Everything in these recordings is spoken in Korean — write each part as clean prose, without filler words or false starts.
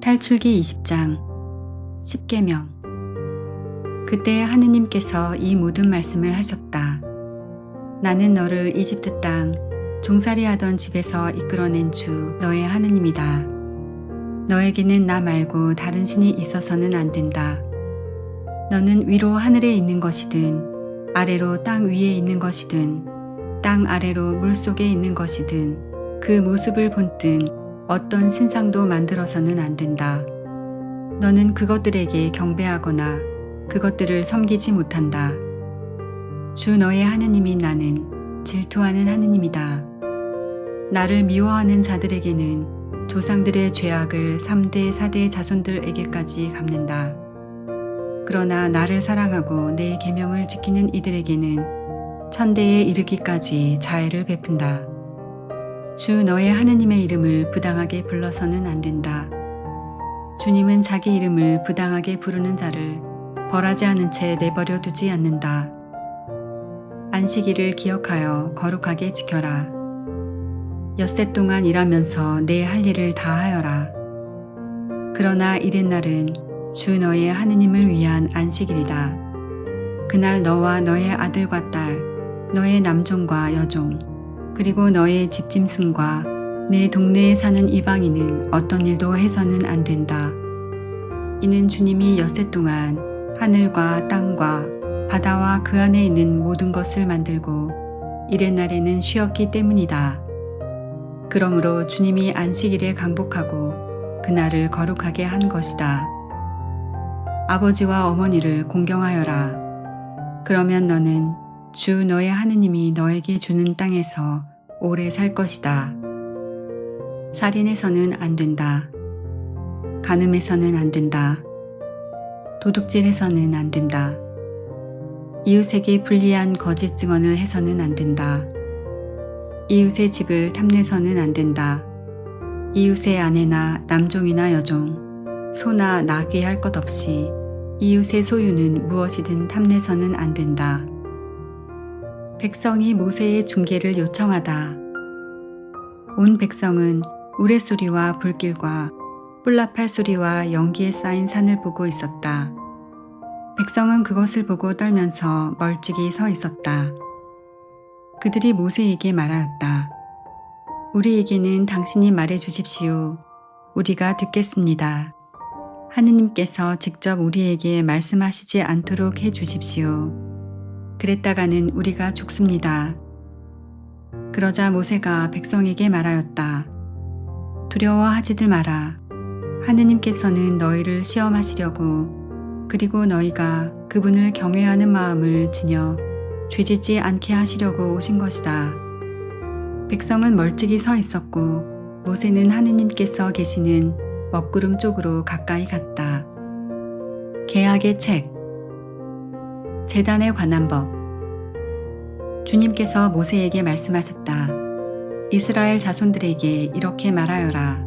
탈출기 20장 10계명. 그때 하느님께서 이 모든 말씀을 하셨다. 나는 너를 이집트 땅 종살이하던 집에서 이끌어낸 주 너의 하느님이다. 너에게는 나 말고 다른 신이 있어서는 안 된다. 너는 위로 하늘에 있는 것이든 아래로 땅 위에 있는 것이든 땅 아래로 물속에 있는 것이든 그 모습을 본뜬 어떤 신상도 만들어서는 안 된다. 너는 그것들에게 경배하거나 그것들을 섬기지 못한다. 주 너의 하느님인 나는 질투하는 하느님이다. 나를 미워하는 자들에게는 조상들의 죄악을 3대 4대 자손들에게까지 갚는다. 그러나 나를 사랑하고 내 계명을 지키는 이들에게는 천대에 이르기까지 자애를 베푼다. 주 너의 하느님의 이름을 부당하게 불러서는 안 된다. 주님은 자기 이름을 부당하게 부르는 자를 벌하지 않은 채 내버려 두지 않는다. 안식일을 기억하여 거룩하게 지켜라. 엿새 동안 일하면서 내 할 일을 다 하여라. 그러나 이튿날은 주 너의 하느님을 위한 안식일이다. 그날 너와 너의 아들과 딸, 너의 남종과 여종, 그리고 너의 집짐승과 내 동네에 사는 이방인은 어떤 일도 해서는 안 된다. 이는 주님이 엿새 동안 하늘과 땅과 바다와 그 안에 있는 모든 것을 만들고 이튿날에는 쉬었기 때문이다. 그러므로 주님이 안식일에 강복하고 그날을 거룩하게 한 것이다. 아버지와 어머니를 공경하여라. 그러면 너는 주 너의 하느님이 너에게 주는 땅에서 오래 살 것이다. 살인해서는 안 된다. 간음해서는 안 된다. 도둑질해서는 안 된다. 이웃에게 불리한 거짓 증언을 해서는 안 된다. 이웃의 집을 탐내서는 안 된다. 이웃의 아내나 남종이나 여종, 소나 나귀 할 것 없이 이웃의 소유는 무엇이든 탐내서는 안 된다. 백성이 모세의 중계를 요청하다. 온 백성은 우레소리와 불길과 뿔나팔 소리와 연기에 쌓인 산을 보고 있었다. 백성은 그것을 보고 떨면서 멀찍이 서 있었다. 그들이 모세에게 말하였다. 우리에게는 당신이 말해 주십시오. 우리가 듣겠습니다. 하느님께서 직접 우리에게 말씀하시지 않도록 해 주십시오. 그랬다가는 우리가 죽습니다. 그러자 모세가 백성에게 말하였다. 두려워하지들 마라. 하느님께서는 너희를 시험하시려고 그리고 너희가 그분을 경외하는 마음을 지녀 죄짓지 않게 하시려고 오신 것이다. 백성은 멀찍이 서 있었고 모세는 하느님께서 계시는 먹구름 쪽으로 가까이 갔다. 계약의 책 제단에 관한 법. 주님께서 모세에게 말씀하셨다. 이스라엘 자손들에게 이렇게 말하여라.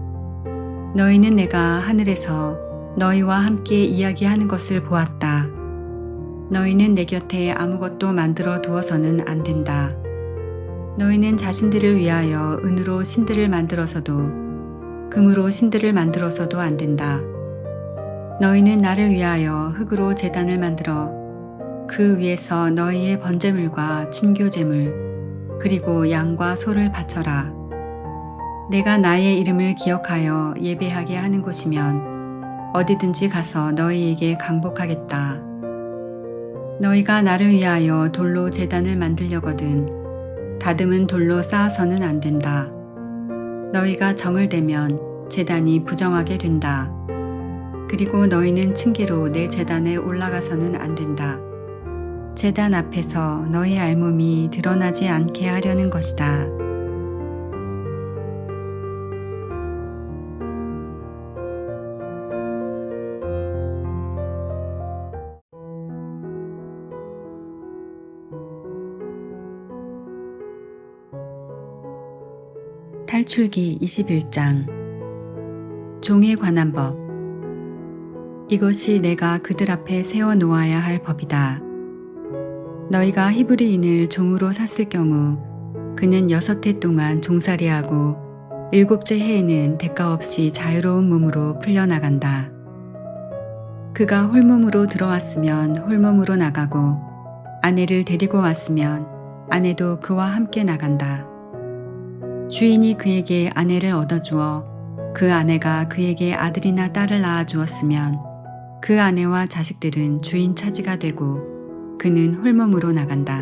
너희는 내가 하늘에서 너희와 함께 이야기하는 것을 보았다. 너희는 내 곁에 아무것도 만들어 두어서는 안 된다. 너희는 자신들을 위하여 은으로 신들을 만들어서도 금으로 신들을 만들어서도 안 된다. 너희는 나를 위하여 흙으로 제단을 만들어 그 위에서 너희의 번제물과 친교제물 그리고 양과 소를 바쳐라. 내가 나의 이름을 기억하여 예배하게 하는 곳이면 어디든지 가서 너희에게 강복하겠다. 너희가 나를 위하여 돌로 제단을 만들려거든 다듬은 돌로 쌓아서는 안 된다. 너희가 정을 대면 제단이 부정하게 된다. 그리고 너희는 층계로 내 제단에 올라가서는 안 된다. 제단 앞에서 너희 알몸이 드러나지 않게 하려는 것이다. 탈출기 21장 종에 관한 법. 이것이 내가 그들 앞에 세워 놓아야 할 법이다. 너희가 히브리인을 종으로 샀을 경우 그는 6해 동안 종살이하고 일곱째 해에는 대가 없이 자유로운 몸으로 풀려나간다. 그가 홀몸으로 들어왔으면 홀몸으로 나가고 아내를 데리고 왔으면 아내도 그와 함께 나간다. 주인이 그에게 아내를 얻어주어 그 아내가 그에게 아들이나 딸을 낳아 주었으면 그 아내와 자식들은 주인 차지가 되고 그는 홀몸으로 나간다.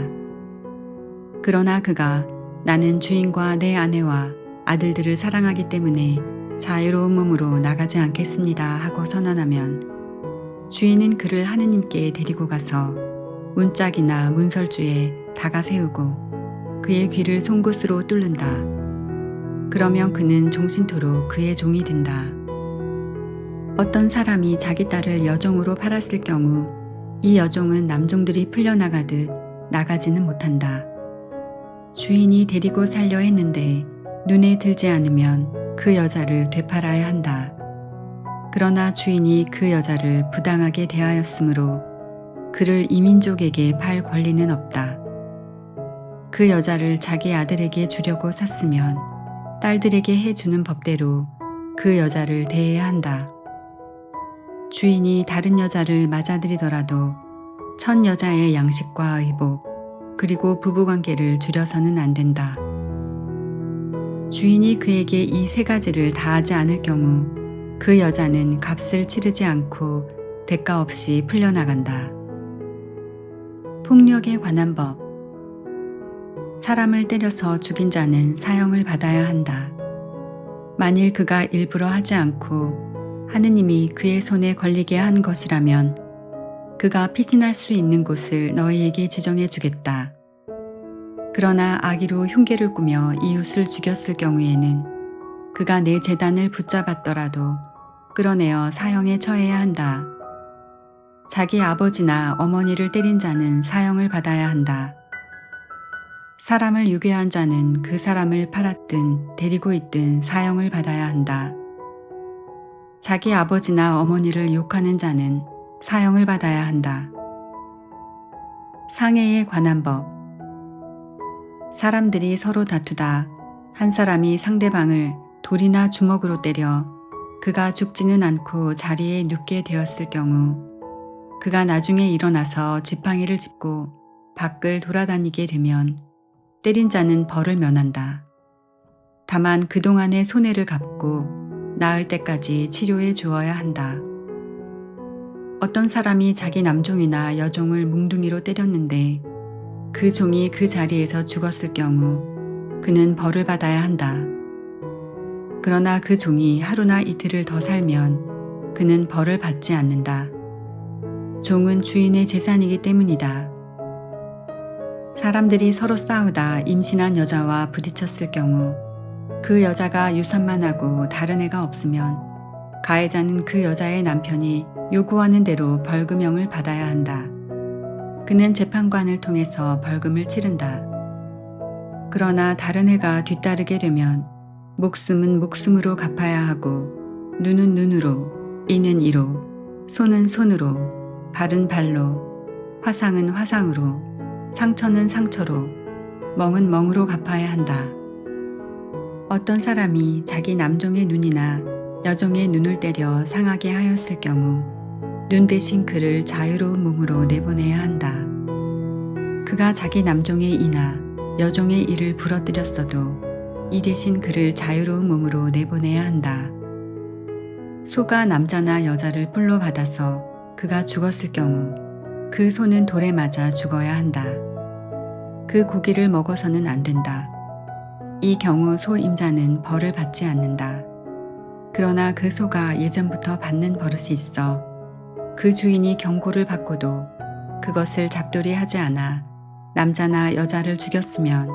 그러나 그가 나는 주인과 내 아내와 아들들을 사랑하기 때문에 자유로운 몸으로 나가지 않겠습니다 하고 선언하면 주인은 그를 하느님께 데리고 가서 문짝이나 문설주에 다가 세우고 그의 귀를 송곳으로 뚫는다. 그러면 그는 종신토록 그의 종이 된다. 어떤 사람이 자기 딸을 여종으로 팔았을 경우 이 여종은 남종들이 풀려나가듯 나가지는 못한다. 주인이 데리고 살려 했는데 눈에 들지 않으면 그 여자를 되팔아야 한다. 그러나 주인이 그 여자를 부당하게 대하였으므로 그를 이민족에게 팔 권리는 없다. 그 여자를 자기 아들에게 주려고 샀으면 딸들에게 해주는 법대로 그 여자를 대해야 한다. 주인이 다른 여자를 맞아들이더라도 첫 여자의 양식과 의복 그리고 부부관계를 줄여서는 안 된다. 주인이 그에게 이 세 가지를 다하지 않을 경우 그 여자는 값을 치르지 않고 대가 없이 풀려나간다. 폭력에 관한 법. 사람을 때려서 죽인 자는 사형을 받아야 한다. 만일 그가 일부러 하지 않고 하느님이 그의 손에 걸리게 한 것이라면 그가 피신할 수 있는 곳을 너희에게 지정해 주겠다. 그러나 악의로 흉계를 꾸며 이웃을 죽였을 경우에는 그가 내 재단을 붙잡았더라도 끌어내어 사형에 처해야 한다. 자기 아버지나 어머니를 때린 자는 사형을 받아야 한다. 사람을 유괴한 자는 그 사람을 팔았든 데리고 있든 사형을 받아야 한다. 자기 아버지나 어머니를 욕하는 자는 사형을 받아야 한다. 상해에 관한 법. 사람들이 서로 다투다 한 사람이 상대방을 돌이나 주먹으로 때려 그가 죽지는 않고 자리에 눕게 되었을 경우 그가 나중에 일어나서 지팡이를 짚고 밖을 돌아다니게 되면 때린 자는 벌을 면한다. 다만 그동안의 손해를 갚고 나을 때까지 치료해 주어야 한다. 어떤 사람이 자기 남종이나 여종을 뭉둥이로 때렸는데 그 종이 그 자리에서 죽었을 경우 그는 벌을 받아야 한다. 그러나 그 종이 하루나 이틀을 더 살면 그는 벌을 받지 않는다. 종은 주인의 재산이기 때문이다. 사람들이 서로 싸우다 임신한 여자와 부딪혔을 경우 그 여자가 유산만 하고 다른 애가 없으면 가해자는 그 여자의 남편이 요구하는 대로 벌금형을 받아야 한다. 그는 재판관을 통해서 벌금을 치른다. 그러나 다른 해가 뒤따르게 되면 목숨은 목숨으로 갚아야 하고 눈은 눈으로, 이는 이로, 손은 손으로, 발은 발로, 화상은 화상으로, 상처는 상처로, 멍은 멍으로 갚아야 한다. 어떤 사람이 자기 남종의 눈이나 여종의 눈을 때려 상하게 하였을 경우 눈 대신 그를 자유로운 몸으로 내보내야 한다. 그가 자기 남종의 이나 여종의 이를 부러뜨렸어도 이 대신 그를 자유로운 몸으로 내보내야 한다. 소가 남자나 여자를 뿔로 받아서 그가 죽었을 경우 그 소는 돌에 맞아 죽어야 한다. 그 고기를 먹어서는 안 된다. 이 경우 소 임자는 벌을 받지 않는다. 그러나 그 소가 예전부터 받는 버릇이 있어 그 주인이 경고를 받고도 그것을 잡돌이 하지 않아 남자나 여자를 죽였으면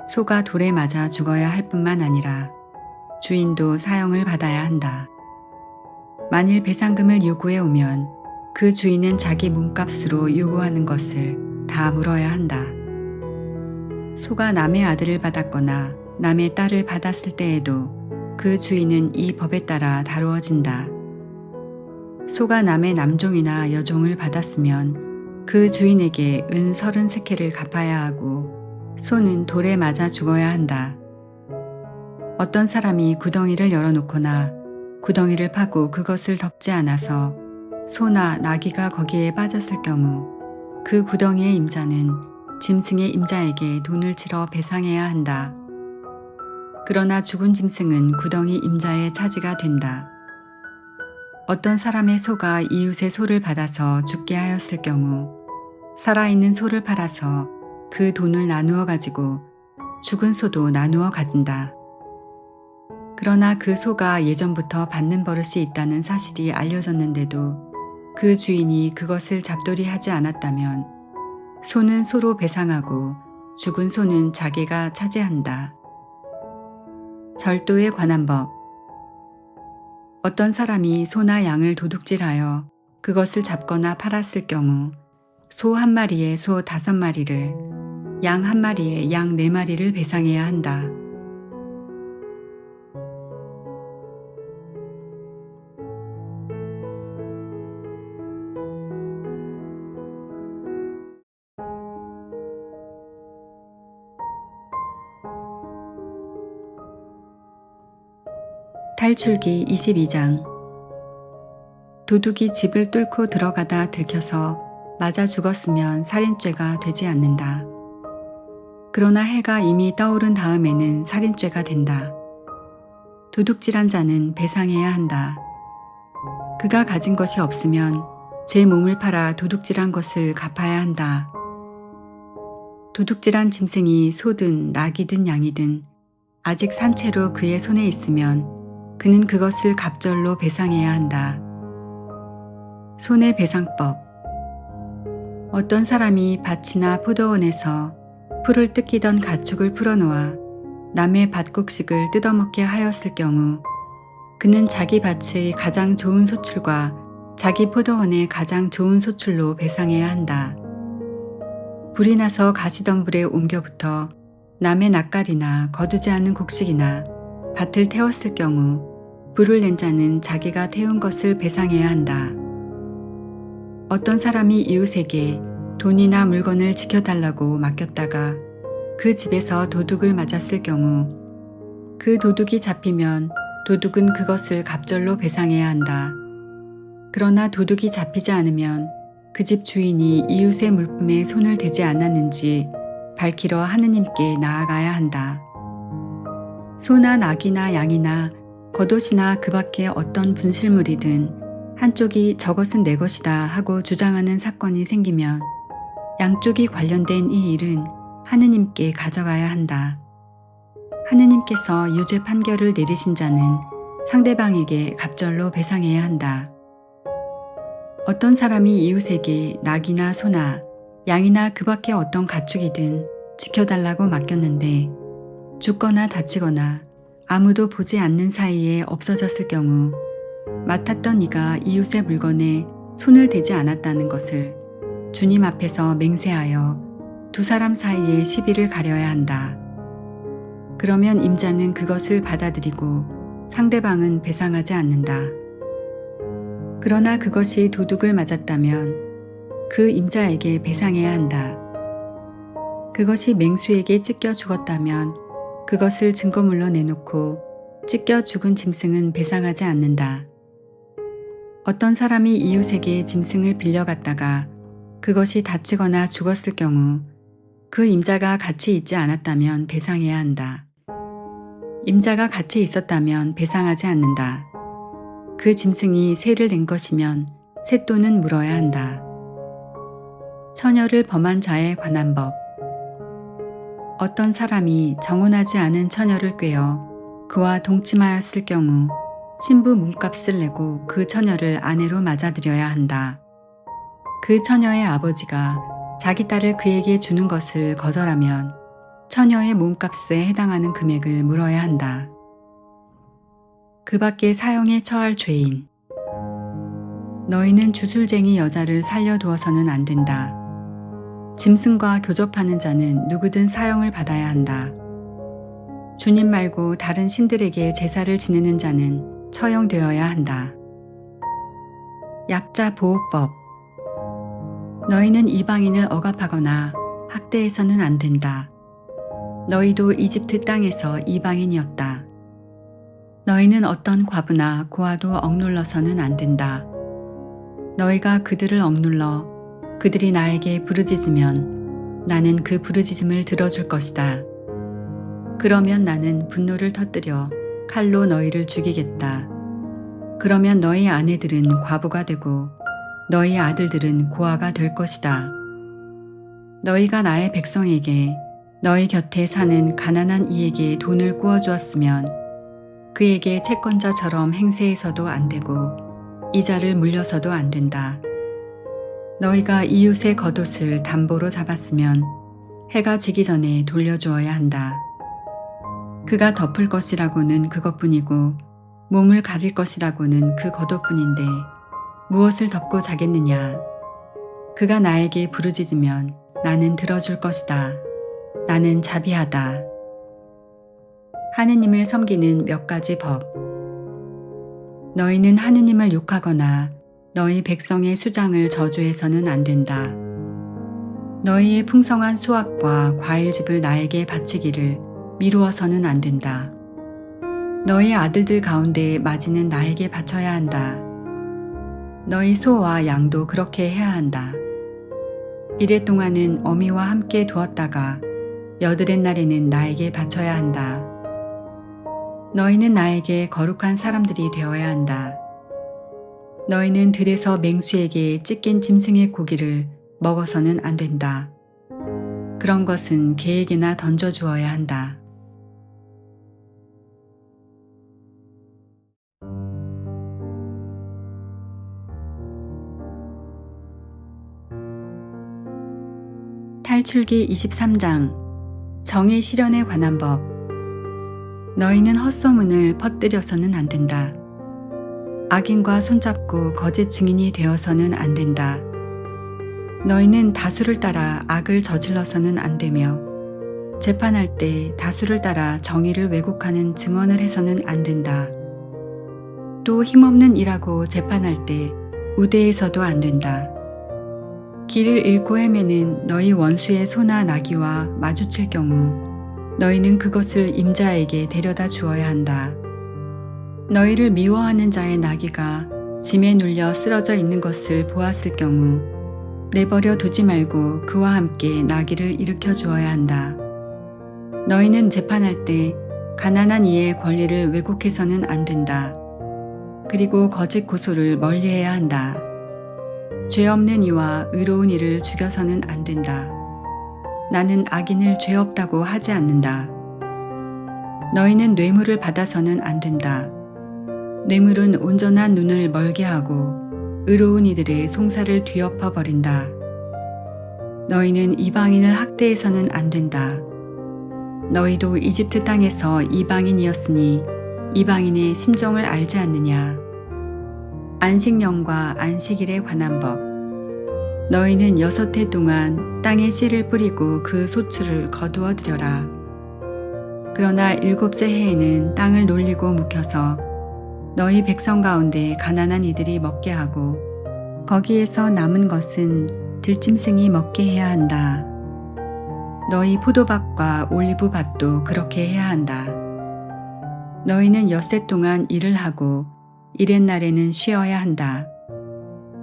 소가 돌에 맞아 죽어야 할 뿐만 아니라 주인도 사형을 받아야 한다. 만일 배상금을 요구해 오면 그 주인은 자기 몸값으로 요구하는 것을 다 물어야 한다. 소가 남의 아들을 받았거나 남의 딸을 받았을 때에도 그 주인은 이 법에 따라 다루어진다. 소가 남의 남종이나 여종을 받았으면 그 주인에게 은 30세켈을 갚아야 하고 소는 돌에 맞아 죽어야 한다. 어떤 사람이 구덩이를 열어놓거나 구덩이를 파고 그것을 덮지 않아서 소나 나귀가 거기에 빠졌을 경우 그 구덩이의 임자는 짐승의 임자에게 돈을 치러 배상해야 한다. 그러나 죽은 짐승은 구덩이 임자의 차지가 된다. 어떤 사람의 소가 이웃의 소를 받아서 죽게 하였을 경우 살아있는 소를 팔아서 그 돈을 나누어 가지고 죽은 소도 나누어 가진다. 그러나 그 소가 예전부터 받는 버릇이 있다는 사실이 알려졌는데도 그 주인이 그것을 잡돌이 하지 않았다면 소는 소로 배상하고 죽은 소는 자기가 차지한다. 절도에 관한 법. 어떤 사람이 소나 양을 도둑질하여 그것을 잡거나 팔았을 경우 소 한 마리에 소 5마리를, 양 한 마리에 양 4마리를 배상해야 한다. 탈출기 22장. 도둑이 집을 뚫고 들어가다 들켜서 맞아 죽었으면 살인죄가 되지 않는다. 그러나 해가 이미 떠오른 다음에는 살인죄가 된다. 도둑질한 자는 배상해야 한다. 그가 가진 것이 없으면 제 몸을 팔아 도둑질한 것을 갚아야 한다. 도둑질한 짐승이 소든 나귀든 양이든 아직 산채로 그의 손에 있으면 그는 그것을 갑절로 배상해야 한다. 손해배상법. 어떤 사람이 밭이나 포도원에서 풀을 뜯기던 가축을 풀어놓아 남의 밭곡식을 뜯어먹게 하였을 경우 그는 자기 밭의 가장 좋은 소출과 자기 포도원의 가장 좋은 소출로 배상해야 한다. 불이 나서 가시덤불에 옮겨붙어 남의 낯갈이나 거두지 않은 곡식이나 밭을 태웠을 경우 불을 낸 자는 자기가 태운 것을 배상해야 한다. 어떤 사람이 이웃에게 돈이나 물건을 지켜달라고 맡겼다가 그 집에서 도둑을 맞았을 경우 그 도둑이 잡히면 도둑은 그것을 갑절로 배상해야 한다. 그러나 도둑이 잡히지 않으면 그 집 주인이 이웃의 물품에 손을 대지 않았는지 밝히러 하느님께 나아가야 한다. 소나 나귀나 양이나 겉옷이나 그 밖에 어떤 분실물이든 한쪽이 저것은 내 것이다 하고 주장하는 사건이 생기면 양쪽이 관련된 이 일은 하느님께 가져가야 한다. 하느님께서 유죄 판결을 내리신 자는 상대방에게 갑절로 배상해야 한다. 어떤 사람이 이웃에게 나귀나 소나 양이나 그 밖에 어떤 가축이든 지켜달라고 맡겼는데 죽거나 다치거나 아무도 보지 않는 사이에 없어졌을 경우 맡았던 이가 이웃의 물건에 손을 대지 않았다는 것을 주님 앞에서 맹세하여 두 사람 사이에 시비를 가려야 한다. 그러면 임자는 그것을 받아들이고 상대방은 배상하지 않는다. 그러나 그것이 도둑을 맞았다면 그 임자에게 배상해야 한다. 그것이 맹수에게 찢겨 죽었다면 그것을 증거물로 내놓고 찢겨 죽은 짐승은 배상하지 않는다. 어떤 사람이 이웃에게 짐승을 빌려갔다가 그것이 다치거나 죽었을 경우 그 임자가 같이 있지 않았다면 배상해야 한다. 임자가 같이 있었다면 배상하지 않는다. 그 짐승이 세를 낸 것이면 셋돈은 물어야 한다. 처녀를 범한 자에 관한 법. 어떤 사람이 정혼하지 않은 처녀를 꿰어 그와 동침하였을 경우 신부 몸값을 내고 그 처녀를 아내로 맞아들여야 한다. 그 처녀의 아버지가 자기 딸을 그에게 주는 것을 거절하면 처녀의 몸값에 해당하는 금액을 물어야 한다. 그 밖에 사형에 처할 죄인. 너희는 주술쟁이 여자를 살려두어서는 안 된다. 짐승과 교접하는 자는 누구든 사형을 받아야 한다. 주님 말고 다른 신들에게 제사를 지내는 자는 처형되어야 한다. 약자 보호법. 너희는 이방인을 억압하거나 학대해서는 안 된다. 너희도 이집트 땅에서 이방인이었다. 너희는 어떤 과부나 고아도 억눌러서는 안 된다. 너희가 그들을 억눌러 그들이 나에게 부르짖으면 나는 그 부르짖음을 들어줄 것이다. 그러면 나는 분노를 터뜨려 칼로 너희를 죽이겠다. 그러면 너희 아내들은 과부가 되고 너희 아들들은 고아가 될 것이다. 너희가 나의 백성에게 너희 곁에 사는 가난한 이에게 돈을 꾸어주었으면 그에게 채권자처럼 행세해서도 안 되고 이자를 물려서도 안 된다. 너희가 이웃의 겉옷을 담보로 잡았으면 해가 지기 전에 돌려주어야 한다. 그가 덮을 것이라고는 그것뿐이고 몸을 가릴 것이라고는 그 겉옷뿐인데 무엇을 덮고 자겠느냐? 그가 나에게 부르짖으면 나는 들어줄 것이다. 나는 자비하다. 하느님을 섬기는 몇 가지 법. 너희는 하느님을 욕하거나 너희 백성의 수장을 저주해서는 안 된다. 너희의 풍성한 수확과 과일집을 나에게 바치기를 미루어서는 안 된다. 너희 아들들 가운데 마지는 나에게 바쳐야 한다. 너희 소와 양도 그렇게 해야 한다. 이래 동안은 어미와 함께 두었다가 여드렛 날에는 나에게 바쳐야 한다. 너희는 나에게 거룩한 사람들이 되어야 한다. 너희는 들에서 맹수에게 찢긴 짐승의 고기를 먹어서는 안 된다. 그런 것은 개에게나 던져주어야 한다. 탈출기 23장 정의 실현에 관한 법. 너희는 헛소문을 퍼뜨려서는 안 된다. 악인과 손잡고 거짓 증인이 되어서는 안 된다. 너희는 다수를 따라 악을 저질러서는 안 되며 재판할 때 다수를 따라 정의를 왜곡하는 증언을 해서는 안 된다. 또 힘없는 이라고 재판할 때 우대해서도 안 된다. 길을 잃고 헤매는 너희 원수의 소나 나귀와 마주칠 경우 너희는 그것을 임자에게 데려다 주어야 한다. 너희를 미워하는 자의 나귀가 짐에 눌려 쓰러져 있는 것을 보았을 경우 내버려 두지 말고 그와 함께 나귀를 일으켜 주어야 한다. 너희는 재판할 때 가난한 이의 권리를 왜곡해서는 안 된다. 그리고 거짓 고소를 멀리해야 한다. 죄 없는 이와 의로운 이를 죽여서는 안 된다. 나는 악인을 죄 없다고 하지 않는다. 너희는 뇌물을 받아서는 안 된다. 뇌물은 온전한 눈을 멀게 하고 의로운 이들의 송사를 뒤엎어 버린다. 너희는 이방인을 학대해서는 안 된다. 너희도 이집트 땅에서 이방인이었으니 이방인의 심정을 알지 않느냐. 안식년과 안식일에 관한 법. 너희는 6해 동안 땅에 씨를 뿌리고 그 소출을 거두어 들여라. 그러나 7째 해에는 땅을 놀리고 묵혀서 너희 백성 가운데 가난한 이들이 먹게 하고 거기에서 남은 것은 들짐승이 먹게 해야 한다. 너희 포도밭과 올리브밭도 그렇게 해야 한다. 너희는 6해 동안 일을 하고 이렛날에는 쉬어야 한다.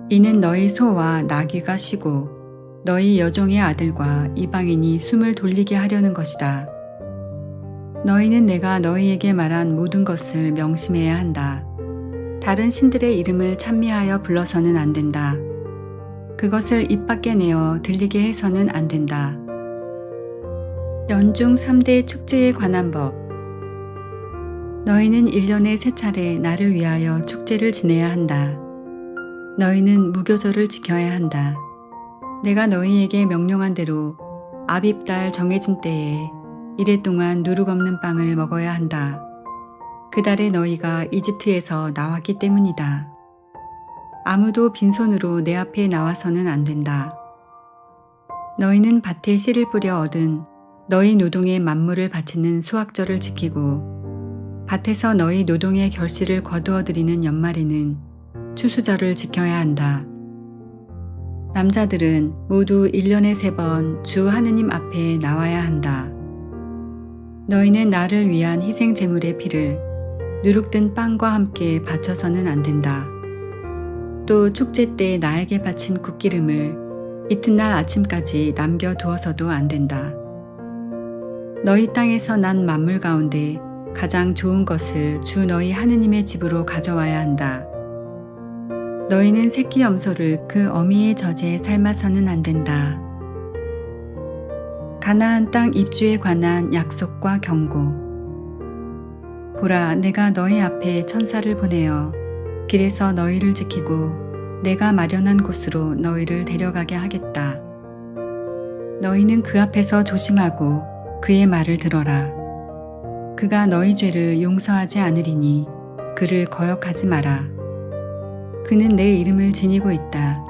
이는 너희 소와 나귀가 쉬고 너희 여종의 아들과 이방인이 숨을 돌리게 하려는 것이다. 너희는 내가 너희에게 말한 모든 것을 명심해야 한다. 다른 신들의 이름을 찬미하여 불러서는 안 된다. 그것을 입 밖에 내어 들리게 해서는 안 된다. 연중 3대 축제에 관한 법. 너희는 1년에 3차례 나를 위하여 축제를 지내야 한다. 너희는 무교절을 지켜야 한다. 내가 너희에게 명령한 대로 아빕달 정해진 때에 이래 동안 누룩 없는 빵을 먹어야 한다. 그 달에 너희가 이집트에서 나왔기 때문이다. 아무도 빈손으로 내 앞에 나와서는 안 된다. 너희는 밭에 씨를 뿌려 얻은 너희 노동의 만물을 바치는 수확절을 지키고 밭에서 너희 노동의 결실을 거두어 들이는 연말에는 추수절을 지켜야 한다. 남자들은 모두 1년에 3번 주 하느님 앞에 나와야 한다. 너희는 나를 위한 희생 제물의 피를 누룩된 빵과 함께 바쳐서는 안 된다. 또 축제 때 나에게 바친 국기름을 이튿날 아침까지 남겨두어서도 안 된다. 너희 땅에서 난 만물 가운데 가장 좋은 것을 주 너희 하느님의 집으로 가져와야 한다. 너희는 새끼 염소를 그 어미의 젖에 삶아서는 안 된다. 가나안 땅 입주에 관한 약속과 경고. 보라, 내가 너희 앞에 천사를 보내어 길에서 너희를 지키고 내가 마련한 곳으로 너희를 데려가게 하겠다. 너희는 그 앞에서 조심하고 그의 말을 들어라. 그가 너희 죄를 용서하지 않으리니 그를 거역하지 마라. 그는 내 이름을 지니고 있다.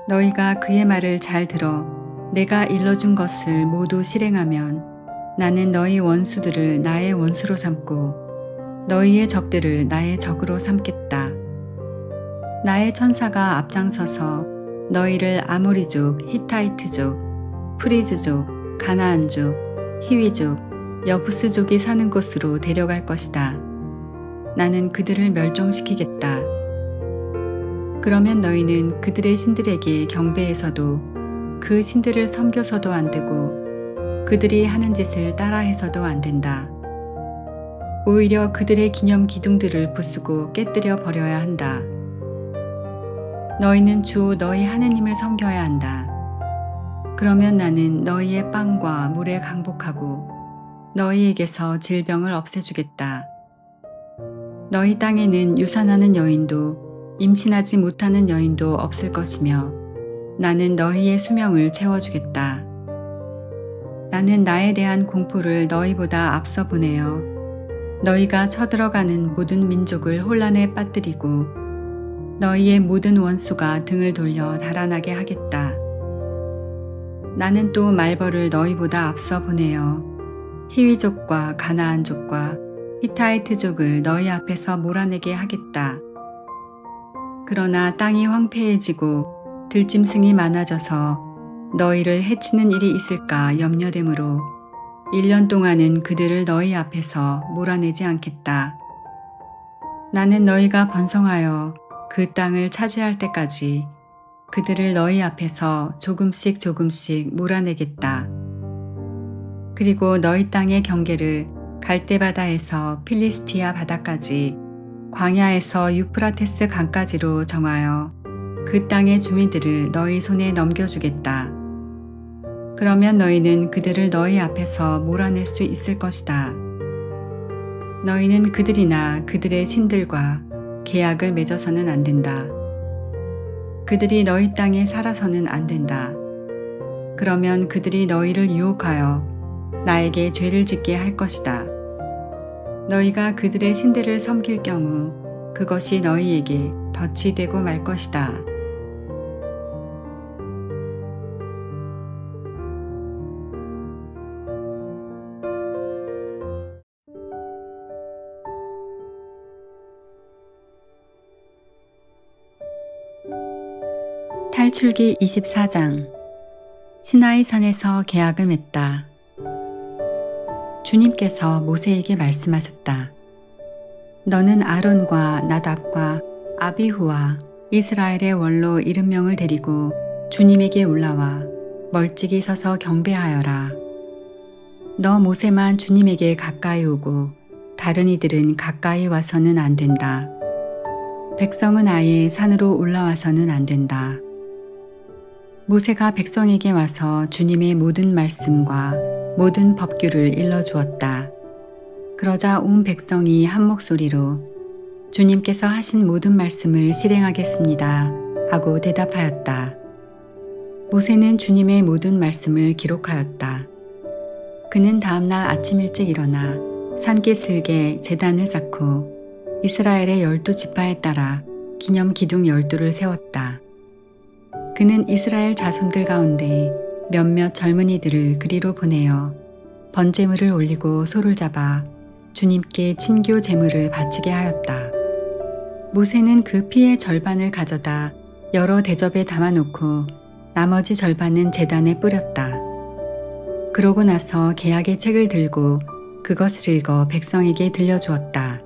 너희가 그의 말을 잘 들어 내가 일러준 것을 모두 실행하면 나는 너희 원수들을 나의 원수로 삼고 너희의 적들을 나의 적으로 삼겠다. 나의 천사가 앞장서서 너희를 아모리족, 히타이트족, 프리즈족, 가나안족, 히위족, 여부스족이 사는 곳으로 데려갈 것이다. 나는 그들을 멸종시키겠다. 그러면 너희는 그들의 신들에게 경배해서도 그 신들을 섬겨서도 안 되고 그들이 하는 짓을 따라해서도 안 된다. 오히려 그들의 기념 기둥들을 부수고 깨뜨려 버려야 한다. 너희는 주 너희 하느님을 섬겨야 한다. 그러면 나는 너희의 빵과 물에 강복하고 너희에게서 질병을 없애주겠다. 너희 땅에는 유산하는 여인도 임신하지 못하는 여인도 없을 것이며 나는 너희의 수명을 채워주겠다. 나는 나에 대한 공포를 너희보다 앞서 보내어 너희가 쳐들어가는 모든 민족을 혼란에 빠뜨리고 너희의 모든 원수가 등을 돌려 달아나게 하겠다. 나는 또 말벌을 너희보다 앞서 보내어 히위족과 가나안족과 히타이트족을 너희 앞에서 몰아내게 하겠다. 그러나 땅이 황폐해지고 들짐승이 많아져서 너희를 해치는 일이 있을까 염려되므로 1년 동안은 그들을 너희 앞에서 몰아내지 않겠다. 나는 너희가 번성하여 그 땅을 차지할 때까지 그들을 너희 앞에서 조금씩 조금씩 몰아내겠다. 그리고 너희 땅의 경계를 갈대바다에서 필리스티아 바다까지 광야에서 유프라테스 강까지로 정하여 그 땅의 주민들을 너희 손에 넘겨주겠다. 그러면 너희는 그들을 너희 앞에서 몰아낼 수 있을 것이다. 너희는 그들이나 그들의 신들과 계약을 맺어서는 안 된다. 그들이 너희 땅에 살아서는 안 된다. 그러면 그들이 너희를 유혹하여 나에게 죄를 짓게 할 것이다. 너희가 그들의 신들을 섬길 경우 그것이 너희에게 덫이 되고 말 것이다. 탈출기 24장. 시나이 산에서 계약을 맺다. 주님께서 모세에게 말씀하셨다. 너는 아론과 나답과 아비후와 이스라엘의 원로 70명을 데리고 주님에게 올라와 멀찍이 서서 경배하여라. 너 모세만 주님에게 가까이 오고 다른 이들은 가까이 와서는 안 된다. 백성은 아예 산으로 올라와서는 안 된다. 모세가 백성에게 와서 주님의 모든 말씀과 모든 법규를 일러주었다. 그러자 온 백성이 한 목소리로 주님께서 하신 모든 말씀을 실행하겠습니다 하고 대답하였다. 모세는 주님의 모든 말씀을 기록하였다. 그는 다음날 아침 일찍 일어나 산기슭에 제단을 쌓고 이스라엘의 12지파에 따라 기념 기둥 12를 세웠다. 그는 이스라엘 자손들 가운데 몇몇 젊은이들을 그리로 보내어 번제물을 올리고 소를 잡아 주님께 친교 제물을 바치게 하였다. 모세는 그 피의 절반을 가져다 여러 대접에 담아놓고 나머지 절반은 제단에 뿌렸다. 그러고 나서 계약의 책을 들고 그것을 읽어 백성에게 들려주었다.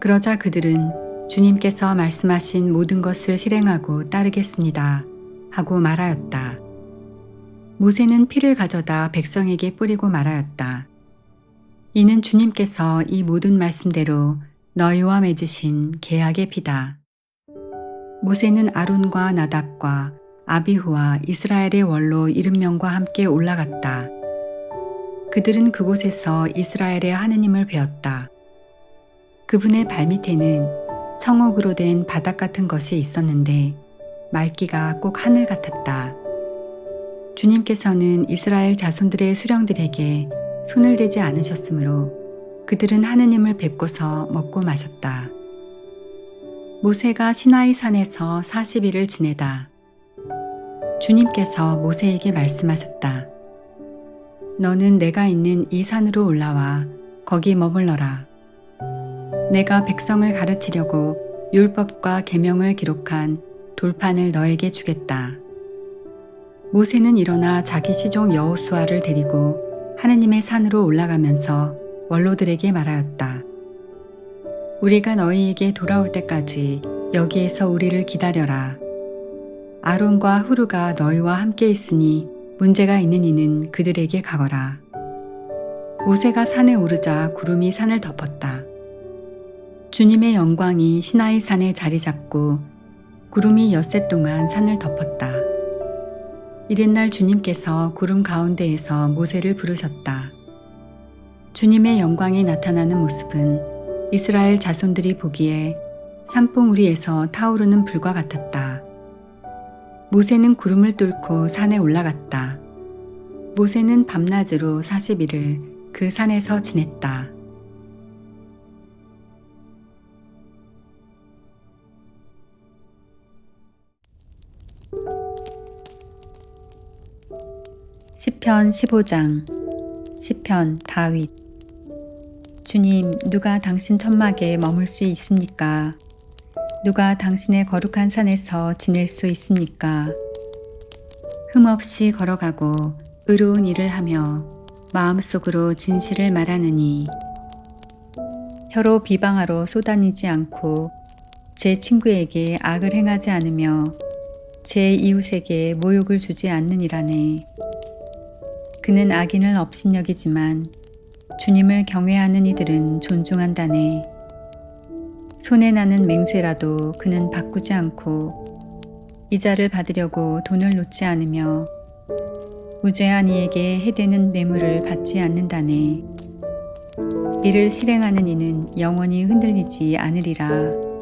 그러자 그들은 주님께서 말씀하신 모든 것을 실행하고 따르겠습니다 하고 말하였다. 모세는 피를 가져다 백성에게 뿌리고 말하였다. 이는 주님께서 이 모든 말씀대로 너희와 맺으신 계약의 피다. 모세는 아론과 나답과 아비후와 이스라엘의 원로 70명과 함께 올라갔다. 그들은 그곳에서 이스라엘의 하느님을 배웠다. 그분의 발밑에는 청옥으로 된 바닥 같은 것이 있었는데 맑기가 꼭 하늘 같았다. 주님께서는 이스라엘 자손들의 수령들에게 손을 대지 않으셨으므로 그들은 하느님을 뵙고서 먹고 마셨다. 모세가 시나이 산에서 40일을 지내다. 주님께서 모세에게 말씀하셨다. 너는 내가 있는 이 산으로 올라와 거기 머물러라. 내가 백성을 가르치려고 율법과 계명을 기록한 돌판을 너에게 주겠다. 모세는 일어나 자기 시종 여호수아를 데리고 하느님의 산으로 올라가면서 원로들에게 말하였다. 우리가 너희에게 돌아올 때까지 여기에서 우리를 기다려라. 아론과 후르가 너희와 함께 있으니 문제가 있는 이는 그들에게 가거라. 모세가 산에 오르자 구름이 산을 덮었다. 주님의 영광이 시나이 산에 자리 잡고 구름이 엿새 동안 산을 덮었다. 이튿날 주님께서 구름 가운데에서 모세를 부르셨다. 주님의 영광이 나타나는 모습은 이스라엘 자손들이 보기에 산봉우리에서 타오르는 불과 같았다. 모세는 구름을 뚫고 산에 올라갔다. 모세는 밤낮으로 40일을 그 산에서 지냈다. 시편 15장. 시편 다윗. 주님, 누가 당신 천막에 머물 수 있습니까? 누가 당신의 거룩한 산에서 지낼 수 있습니까? 흠없이 걸어가고 의로운 일을 하며 마음속으로 진실을 말하느니 혀로 비방하러 쏘다니지 않고 제 친구에게 악을 행하지 않으며 제 이웃에게 모욕을 주지 않느니라네. 그는 악인을 업신여기지만 주님을 경외하는 이들은 존중한다네. 손에 나는 맹세라도 그는 바꾸지 않고 이자를 받으려고 돈을 놓지 않으며 무죄한 이에게 해되는 뇌물을 받지 않는다네. 이를 실행하는 이는 영원히 흔들리지 않으리라.